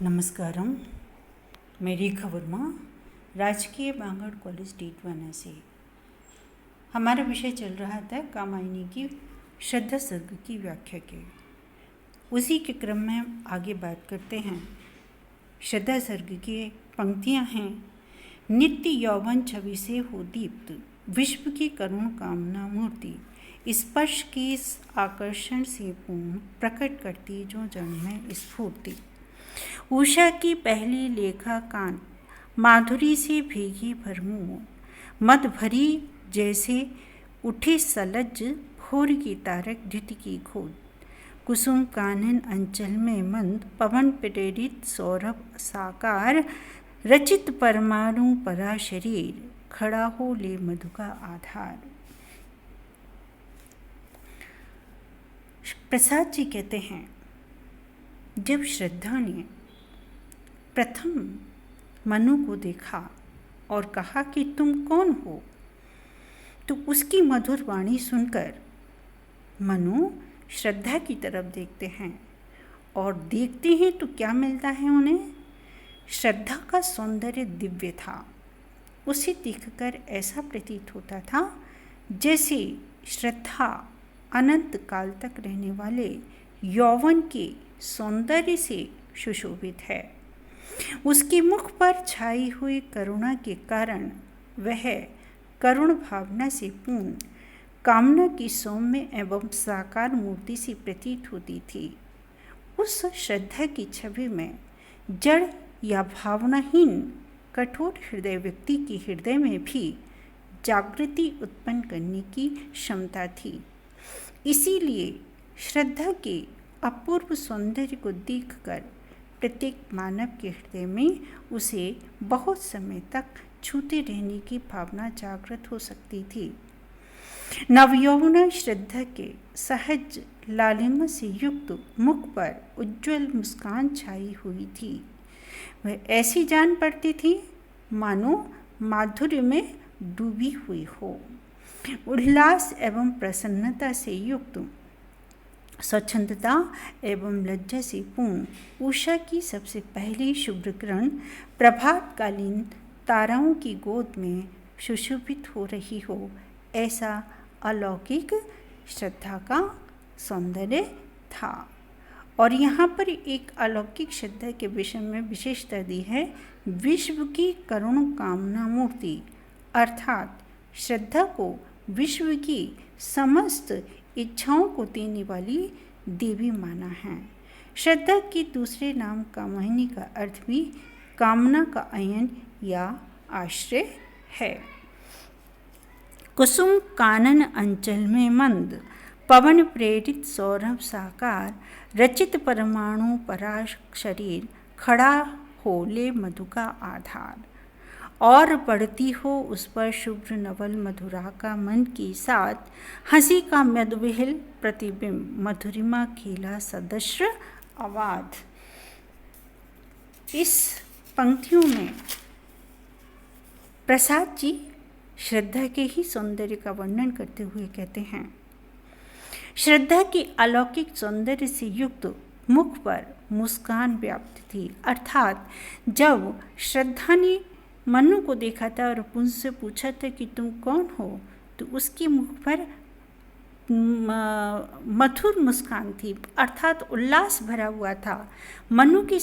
नमस्कारम, मैं रेखा वर्मा, राजकीय Bangar college D2 से। हमारा विषय चल रहा था कामायनी की श्रद्धा सर्ग की व्याख्या के। उसी के क्रम में हम आगे बात करते हैं। श्रद्धा सर्ग की पंक्तियां हैं: नित्य यौवन छवि से हो दीप्त, विश्व की करुण कामना मूर्ति, स्पर्श के इस आकर्षण से पूर्ण, प्रकट करती जो जन में स्फूर्ति। उषा की पहली लेखा कांत, माधुरी से भीगी भरमूर, मद भरी जैसे उठे सलज्ज, भोर की तारक द्युति की खोज। कुसुम कानन अंचल में मंद, पवन प्रेरित सौरभ साकार, रचित परमाणु परा शरीर, खड़ा हो ले मधु का आधार। प्रसाद जी कहते हैं, जब श्रद्धा ने प्रथम मनु को देखा और कहा कि तुम कौन हो, तो उसकी मधुर वाणी सुनकर मनु श्रद्धा की तरफ देखते हैं और देखते हैं तो क्या मिलता है उन्हें? श्रद्धा का सौंदर्य दिव्य था। उसे देखकर ऐसा प्रतीत होता था जैसे श्रद्धा अनंत काल तक रहने वाले यौवन के सौंदर्य से सुशोभित है। उसके मुख पर छाई हुई करुणा के कारण वह करुण भावना से पूर्ण, कामना की सौम्य एवं साकार मूर्ति से प्रतीत होती थी। उस श्रद्धा की छवि में जड़ या भावनाहीन कठोर हृदय व्यक्ति के हृदय में भी जागृति उत्पन्न करने की क्षमता थी। इसीलिए श्रद्धा के अपूर्व सौंदर्य को देखकर प्रत्येक मानव के हृदय में उसे बहुत समय तक छूते रहने की भावना जागृत हो सकती थी। नवयौवना श्रद्धा के सहज लालिमा से युक्त मुख पर उज्ज्वल मुस्कान छाई हुई थी। वह ऐसी जान पड़ती थी मानो माधुर्य में डूबी हुई हो। उल्लास एवं प्रसन्नता से युक्त, स्वच्छंदता एवं लज्जा से पूर्ण उषा की सबसे पहली शुभ्र किरण प्रभातकालीन ताराओं की गोद में सुशोभित हो रही हो, ऐसा अलौकिक श्रद्धा का सौंदर्य था। और यहाँ पर एक अलौकिक श्रद्धा के विषय में विशेषता दी है, विश्व की करुण कामना मूर्ति, अर्थात श्रद्धा को विश्व की समस्त इच्छाओं को देने वाली देवी माना है। श्रद्धा के दूसरे नाम कामायनी का अर्थ भी कामना का अयन या आश्रय है। कुसुम कानन अंचल में मंद, पवन प्रेरित सौरभ साकार, रचित परमाणु पराश शरीर, खड़ा हो ले मधु का आधार। और बढ़ती हो उस पर शुभ्र नवल मधुरा का मन के साथ, हंसी का मधुविहल प्रतिबिंब, मधुरिमा खेला सदृश आवाज। इस पंक्तियों में प्रसाद जी श्रद्धा के ही सौंदर्य का वर्णन करते हुए कहते हैं, श्रद्धा के अलौकिक सौंदर्य से युक्त मुख पर मुस्कान व्याप्त थी। अर्थात जब श्रद्धा ने मनु को देखा था और उनसे पूछा था कि तुम कौन हो, तो उसके मुख पर मधुर मुस्कान थी, अर्थात उल्लास भरा हुआ था। मनु के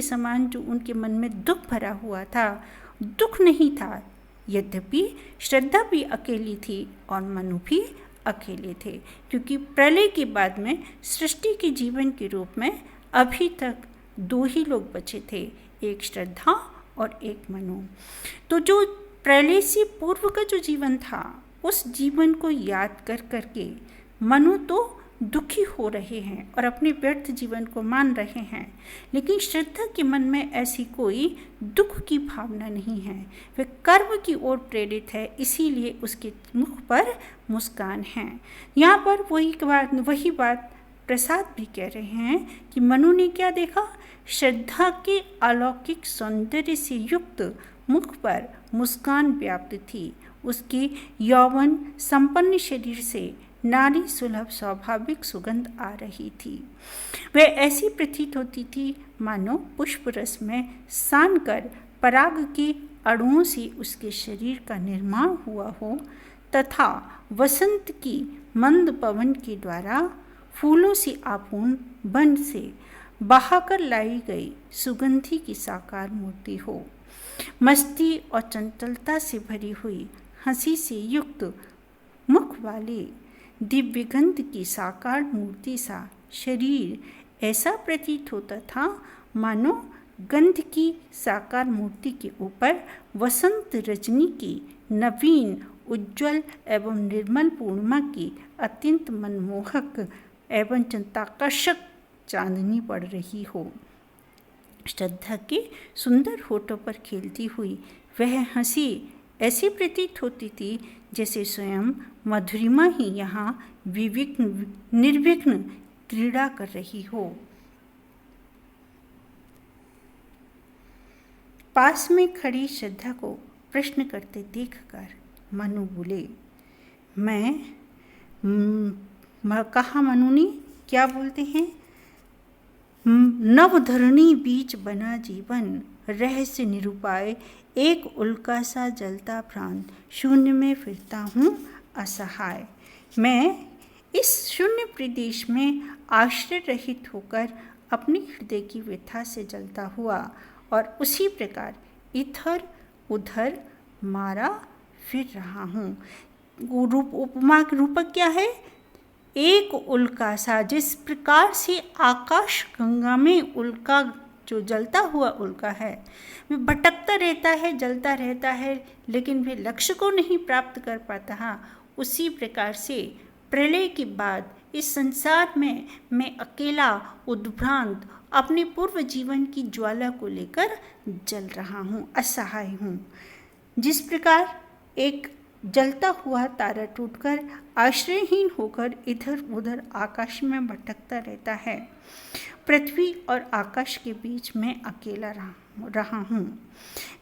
समान जो उनके मन में दुख भरा हुआ था, दुख नहीं था। यद्यपि श्रद्धा भी अकेली थी और मनु भी अकेले थे, क्योंकि प्रलय के बाद में सृष्टि के जीवन के रूप में अभी तक दो ही लोग बचे थे, एक श्रद्धा और एक मनु। तो जो प्रलय से पूर्व का जो जीवन था, उस जीवन को याद कर करके मनु तो दुखी हो रहे हैं और अपने व्यर्थ जीवन को मान रहे हैं, लेकिन श्रद्धा के मन में ऐसी कोई दुख की भावना नहीं है। वह कर्म की ओर प्रेरित है, इसीलिए उसके मुख पर मुस्कान है। यहाँ पर वही बात प्रसाद भी कह रहे हैं कि मनु ने क्या देखा? श्रद्धा के अलौकिक सौंदर्य से युक्त मुख पर मुस्कान व्याप्त थी। उसके यौवन संपन्न शरीर से नारी सुलभ स्वाभाविक सुगंध आ रही थी। वह ऐसी प्रतीत होती थी मानो पुष्प रस में सान कर पराग के अणुओं से उसके शरीर का निर्माण हुआ हो तथा वसंत की मंद पवन के द्वारा फूलों से आपूर्ण बन से बहाकर लाई गई सुगंधी की साकार मूर्ति हो। मस्ती और चंचलता से भरी हुई हंसी से युक्त मुख वाले दिव्यगंध की साकार मूर्ति सा शरीर ऐसा प्रतीत होता था मानो गंध की साकार मूर्ति के ऊपर वसंत रजनी की नवीन उज्ज्वल एवं निर्मल पूर्णिमा की अत्यंत मनमोहक एवं चिंताकर्षक चांदनी पड़ रही हो। श्रद्धा के सुंदर होठों पर खेलती हुई वह हंसी ऐसी प्रतीत होती थी जैसे स्वयं मधुरिमा ही यहाँ निर्विघ्न क्रीड़ा कर रही हो। पास में खड़ी श्रद्धा को प्रश्न करते देखकर मनु बोले, कहा मनु ने, क्या बोलते हैं? नवधरणी बीच बना जीवन, रहस्य निरूपाय एक उल्का सा जलता प्राण, शून्य में फिरता हूँ असहाय। मैं इस शून्य प्रदेश में आश्रय रहित होकर अपने हृदय की व्यथा से जलता हुआ और उसी प्रकार इधर उधर मारा फिर रहा हूँ। उपमा रूपक क्या है? एक उल्का सा, जिस प्रकार से आकाश गंगा में उल्का जो जलता हुआ उल्का है वह भटकता रहता है, जलता रहता है, लेकिन वह लक्ष्य को नहीं प्राप्त कर पाता। उसी प्रकार से प्रलय के बाद इस संसार में मैं अकेला उद्भ्रांत अपने पूर्व जीवन की ज्वाला को लेकर जल रहा हूँ, असहाय हूँ। जिस प्रकार एक जलता हुआ तारा टूटकर आश्रयहीन होकर इधर उधर आकाश में भटकता रहता है, पृथ्वी और आकाश के बीच मैं अकेला रहा हूँ।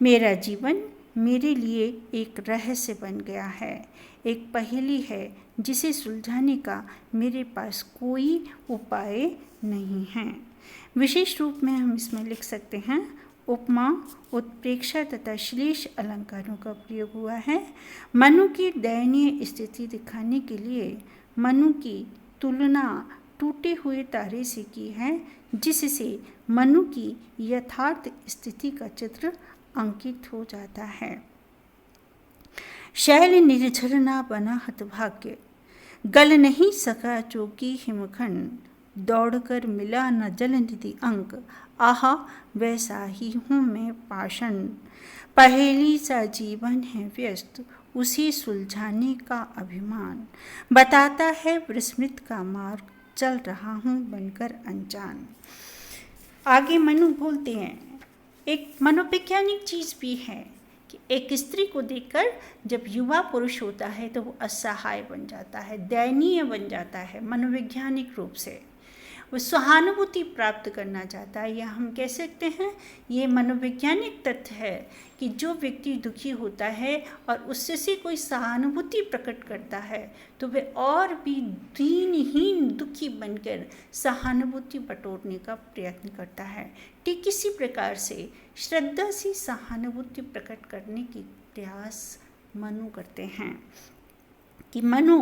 मेरा जीवन मेरे लिए एक रहस्य बन गया है, एक पहेली है जिसे सुलझाने का मेरे पास कोई उपाय नहीं है। विशेष रूप में हम इसमें लिख सकते हैं, उपमा, उत्प्रेक्षा तथा श्लेष अलंकारों का प्रयोग हुआ है। मनु की दयनीय स्थिति दिखाने के लिए मनु की तुलना टूटे हुए तारे से की है, जिससे मनु की यथार्थ स्थिति का चित्र अंकित हो जाता है। शैल निर्झरना बना हतभाग्य, गल नहीं सका चौकी हिमखंड, दौड़कर मिला न जल निधि अंक, आहा वैसा ही हूँ मैं पाषाण। पहेली सा जीवन है व्यस्त, उसे सुलझाने का अभिमान, बताता है विस्मृत का मार्ग, चल रहा हूँ बनकर अनजान। आगे मनु बोलते हैं, एक मनोवैज्ञानिक चीज़ भी है कि एक स्त्री को देखकर जब युवा पुरुष होता है तो वो असहाय बन जाता है, दयनीय बन जाता है। मनोवैज्ञानिक रूप से वो सहानुभूति प्राप्त करना चाहता है, या हम कह सकते हैं ये मनोवैज्ञानिक तथ्य है कि जो व्यक्ति दुखी होता है और उससे से कोई सहानुभूति प्रकट करता है तो वह और भी दीनहीन दुखी बनकर सहानुभूति बटोरने का प्रयत्न करता है। ठीक इसी प्रकार से श्रद्धा से सहानुभूति प्रकट करने की प्रयास मनु करते हैं कि मनु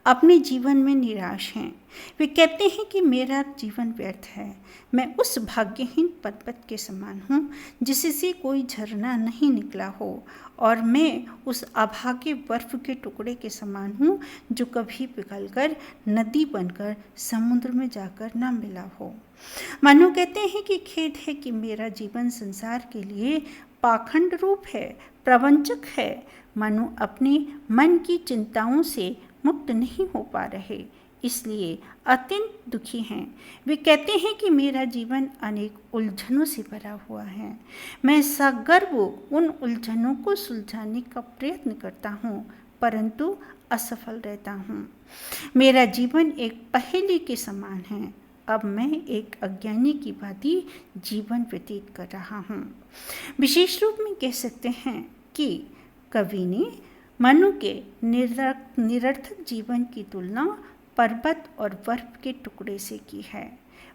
अपने जीवन में निराश हैं। वे कहते हैं कि मेरा जीवन व्यर्थ है, मैं उस भाग्यहीन पर्वत के समान हूँ जिससे कोई झरना नहीं निकला हो, और मैं उस अभागे बर्फ के टुकड़े के समान हूँ जो कभी पिघलकर नदी बनकर समुद्र में जाकर न मिला हो। मनु कहते हैं कि खेद है कि मेरा जीवन संसार के लिए पाखंड रूप है, प्रवंचक है। मनु अपने मन की चिंताओं से मुक्त नहीं हो पा रहे, इसलिए अत्यंत दुखी हैं। वे कहते हैं कि मेरा जीवन अनेक उलझनों से भरा हुआ है, मैं सगर्व उन उलझनों को सुलझाने का प्रयत्न करता हूँ परंतु असफल रहता हूँ। मेरा जीवन एक पहेली के समान है, अब मैं एक अज्ञानी की भांति जीवन व्यतीत कर रहा हूँ। विशेष रूप में कह सकते हैं कि कवि ने मनु के निरर्थक जीवन की तुलना पर्वत और बर्फ के टुकड़े से की है।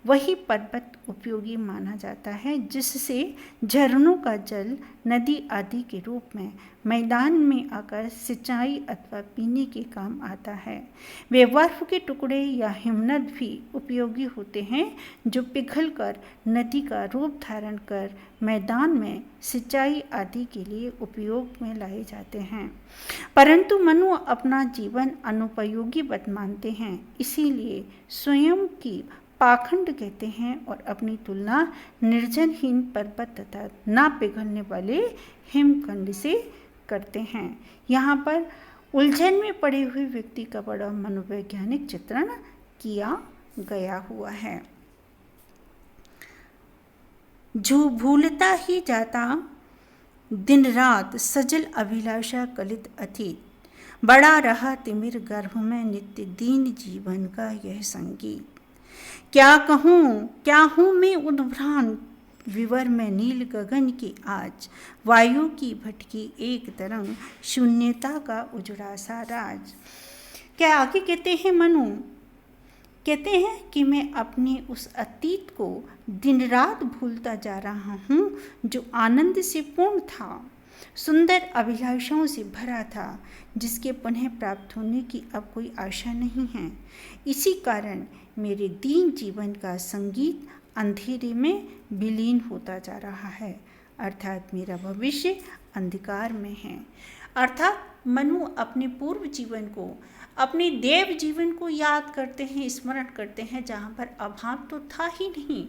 वही पर्वत उपयोगी माना जाता है, जिससे झरनों का जल नदी आदि के रूप में मैदान में आकर सिंचाई अथवा पीने के काम आता है। वे बर्फ के टुकड़े या हिमनद भी उपयोगी होते हैं, जो पिघलकर नदी का रूप धारण कर मैदान में सिंचाई आदि के लिए उपयोग में लाए जाते हैं। परंतु मनु अपना जीवन अनुपयोगी बद मानते हैं, इसीलिए स्वयं की पाखंड कहते हैं और अपनी तुलना निर्जनहीन पर्वत तथा ना पिघलने वाले हिमखंड से करते हैं। यहाँ पर उलझन में पड़े हुए व्यक्ति का बड़ा मनोवैज्ञानिक चित्रण किया गया हुआ है। जो भूलता ही जाता दिन रात सजल अभिलाषा कलित अतीत, बड़ा रहा तिमिर गर्भ में नित्य दीन जीवन का यह संगीत। क्या कहूँ क्या हूँ मैं उद्भ्रांत विवर में नील गगन की आज, वायु की भटकी एक तरंग शून्यता का उजड़ा सा राज। क्या आगे कहते हैं मनु, कहते हैं कि मैं अपने उस अतीत को दिन रात भूलता जा रहा हूँ, जो आनंद से पूर्ण था, सुंदर अभिलाषाओं से भरा था, जिसके पुनः प्राप्त होने की अब कोई आशा नहीं है। इसी कारण मेरे दीन जीवन का संगीत अंधेरे में विलीन होता जा रहा है, अर्थात मेरा भविष्य अंधकार में है। अर्थात मनु अपने पूर्व जीवन को, अपने देव जीवन को याद करते हैं, स्मरण करते हैं, जहाँ पर अभाव तो था ही नहीं,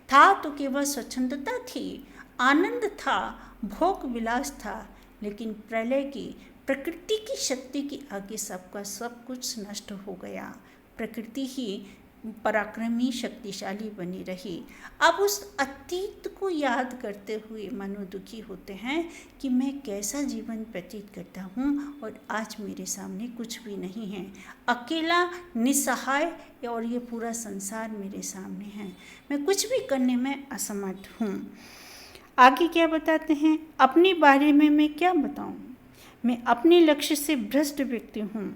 था तो केवल स्वच्छंदता थी, आनंद था, भोग विलास था, लेकिन प्रलय की प्रकृति की शक्ति के आगे सबका सब कुछ नष्ट हो गया। प्रकृति ही पराक्रमी शक्तिशाली बनी रही। अब उस अतीत को याद करते हुए मनु दुखी होते हैं कि मैं कैसा जीवन व्यतीत करता हूँ और आज मेरे सामने कुछ भी नहीं है, अकेला निसहाय, और ये पूरा संसार मेरे सामने है, मैं कुछ भी करने में असमर्थ हूँ। आगे क्या बताते हैं, अपने बारे में मैं क्या बताऊँ, मैं अपने लक्ष्य से भ्रष्ट व्यक्ति हूँ।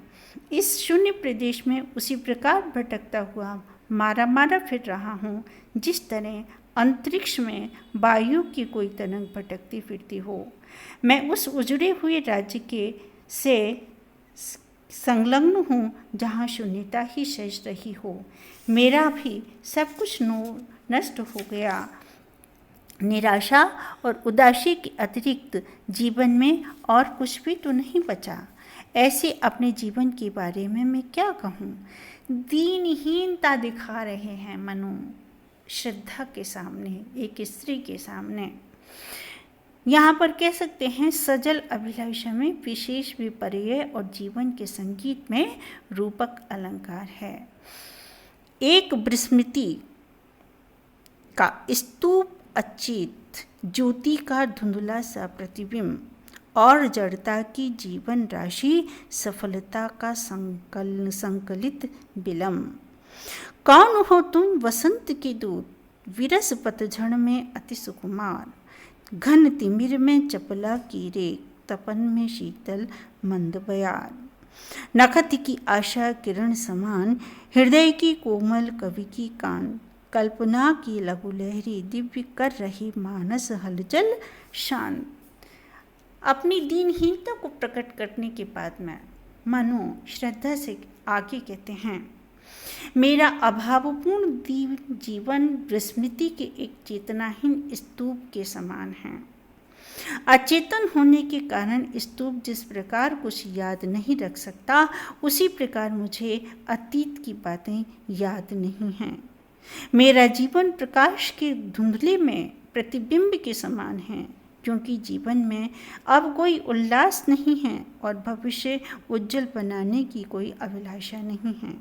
इस शून्य प्रदेश में उसी प्रकार भटकता हुआ मारा फिर रहा हूँ, जिस तरह अंतरिक्ष में वायु की कोई तरंग भटकती फिरती हो। मैं उस उजड़े हुए राज्य के से संलग्न हूँ, जहाँ शून्यता ही शेष रही हो। मेरा भी सब कुछ नष्ट हो गया। निराशा और उदासी के अतिरिक्त जीवन में और कुछ भी तो नहीं बचा। ऐसे अपने जीवन के बारे में मैं क्या कहूँ। दीनहीनता दिखा रहे हैं मनु श्रद्धा के सामने, एक स्त्री के सामने। यहाँ पर कह सकते हैं सजल अभिलाषा में विशेष विपर्य और जीवन के संगीत में रूपक अलंकार है। एक विस्मृति का स्तूप अचित, ज्योति का धुंधला सा प्रतिबिंब और जड़ता की जीवन राशि, सफलता का संकलित विलंब। कौन हो तुम वसंत के दूत, विरस पतझड़ में अति सुकुमार, घन तिमिर में चपला की रेख, तपन में शीतल मंद बयार। नखत की आशा किरण समान, हृदय की कोमल कवि की कान, कल्पना की लघु लहरी दिव्य कर रही मानस हलचल शांत। अपनी दीनहीनता को प्रकट करने के बाद में मनु श्रद्धा से आगे कहते हैं, मेरा अभावपूर्ण जीवन विस्मृति के एक चेतनाहीन स्तूप के समान है। अचेतन होने के कारण स्तूप जिस प्रकार कुछ याद नहीं रख सकता, उसी प्रकार मुझे अतीत की बातें याद नहीं हैं। मेरा जीवन प्रकाश के धुंधले में प्रतिबिंब के समान है, क्योंकि जीवन में अब कोई उल्लास नहीं है और भविष्य उज्जवल बनाने की कोई अभिलाषा नहीं है।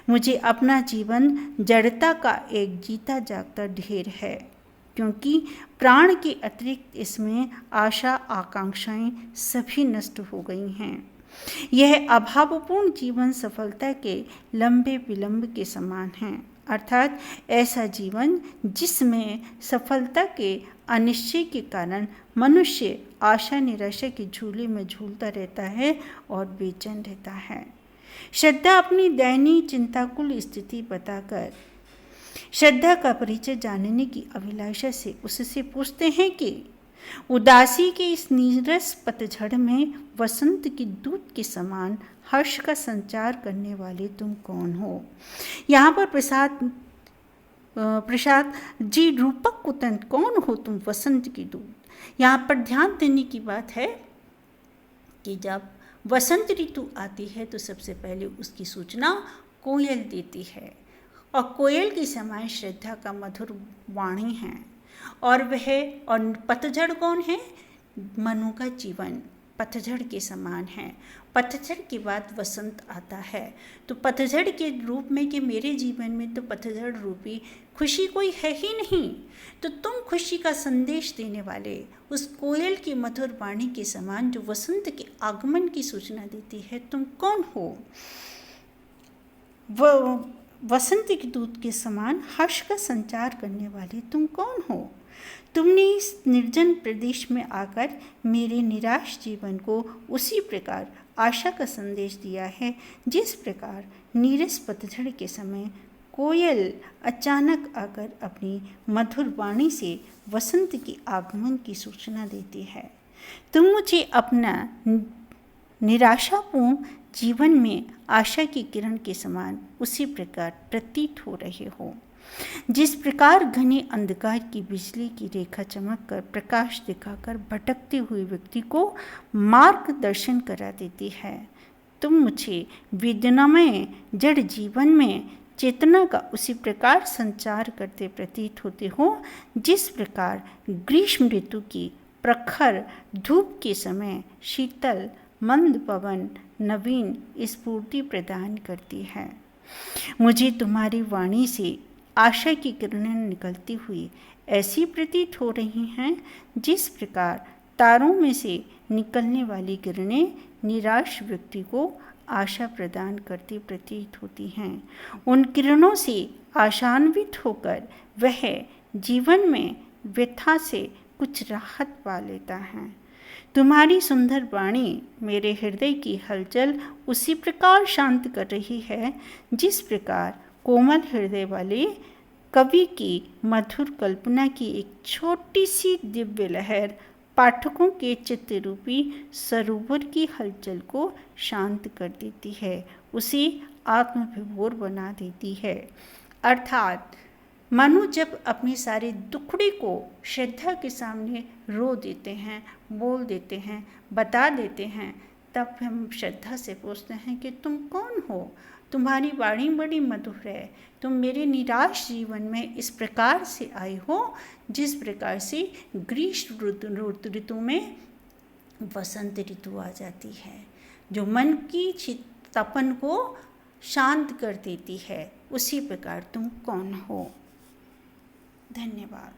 मुझे अपना जीवन जड़ता का एक जीता जागता ढेर है, क्योंकि प्राण के अतिरिक्त इसमें आशा आकांक्षाएं सभी नष्ट हो गई हैं। यह अभावपूर्ण जीवन सफलता के लंबे विलंब के समान है, अर्थात ऐसा जीवन जिसमें सफलता के अनिश्चय के कारण मनुष्य आशा निराशा के झूले में झूलता रहता है और बेचैन रहता है। श्रद्धा अपनी दयनीय चिंताकुल स्थिति बताकर श्रद्धा का परिचय जानने की अभिलाषा से उससे पूछते हैं कि उदासी के इस नीरस पतझड़ में वसंत की दूत के समान हर्ष का संचार करने वाले तुम कौन हो। यहाँ पर प्रसाद जी रूपक कुतंत्र, कौन हो तुम वसंत की दूत। यहाँ पर ध्यान देने की बात है कि जब वसंत ऋतु आती है तो सबसे पहले उसकी सूचना कोयल देती है, और कोयल की समान श्रद्धा का मधुर वाणी है। और पतझड़ कौन है? मनु का जीवन पतझड़ के समान है। पतझड़ के बाद वसंत आता है, तो पतझड़ के रूप में कि मेरे जीवन में तो पतझड़ रूपी खुशी कोई है ही नहीं, तो तुम खुशी का संदेश देने वाले उस कोयल की मधुर वाणी के समान जो वसंत के आगमन की सूचना देती है, तुम कौन हो। वसंत के दूत के समान हर्ष का संचार करने वाले तुम कौन हो। तुमने इस निर्जन प्रदेश में आकर मेरे निराश जीवन को उसी प्रकार आशा का संदेश दिया है जिस प्रकार नीरस पतझड़ के समय कोयल अचानक आकर अपनी मधुर वाणी से वसंत के आगमन की सूचना देती है। तुम मुझे अपना निराशापूर्ण जीवन में आशा की किरण के समान उसी प्रकार प्रतीत हो रहे हो। जिस प्रकार घने अंधकार की बिजली की रेखा चमककर प्रकाश दिखाकर भटकते हुए व्यक्ति को मार्गदर्शन करा देती है, तुम मुझे वेदनामय जड़ जीवन में चेतना का उसी प्रकार संचार करते प्रतीत होते हो जिस प्रकार ग्रीष्म ऋतु की प्रखर धूप के समय शीतल मंद पवन नवीन स्फूर्ति प्रदान करती है। मुझे तुम्हारी वाणी से आशा की किरणें निकलती हुई ऐसी प्रतीत हो रही हैं जिस प्रकार तारों में से निकलने वाली किरणें निराश व्यक्ति को आशा प्रदान करती प्रतीत होती हैं। उन किरणों से आशान्वित होकर वह जीवन में व्यथा से कुछ राहत पा लेता है। तुम्हारी सुंदर वाणी मेरे हृदय की हलचल उसी प्रकार शांत कर रही है जिस प्रकार कोमल हृदय वाले कवि की मधुर कल्पना की एक छोटी सी दिव्य लहर पाठकों के चित्त रूपी सरोवर की हलचल को शांत कर देती है, उसे आत्मविभोर बना देती है। अर्थात मनु जब अपने सारे दुखड़े को श्रद्धा के सामने रो देते हैं, बोल देते हैं, बता देते हैं, तब हम श्रद्धा से पूछते हैं कि तुम कौन हो। तुम्हारी वाणी बड़ी मधुर है, तुम मेरे निराश जीवन में इस प्रकार से आए हो जिस प्रकार से ग्रीष्म ऋतु में वसंत ऋतु आ जाती है, जो मन की तपन को शांत कर देती है। उसी प्रकार तुम कौन हो। धन्यवाद।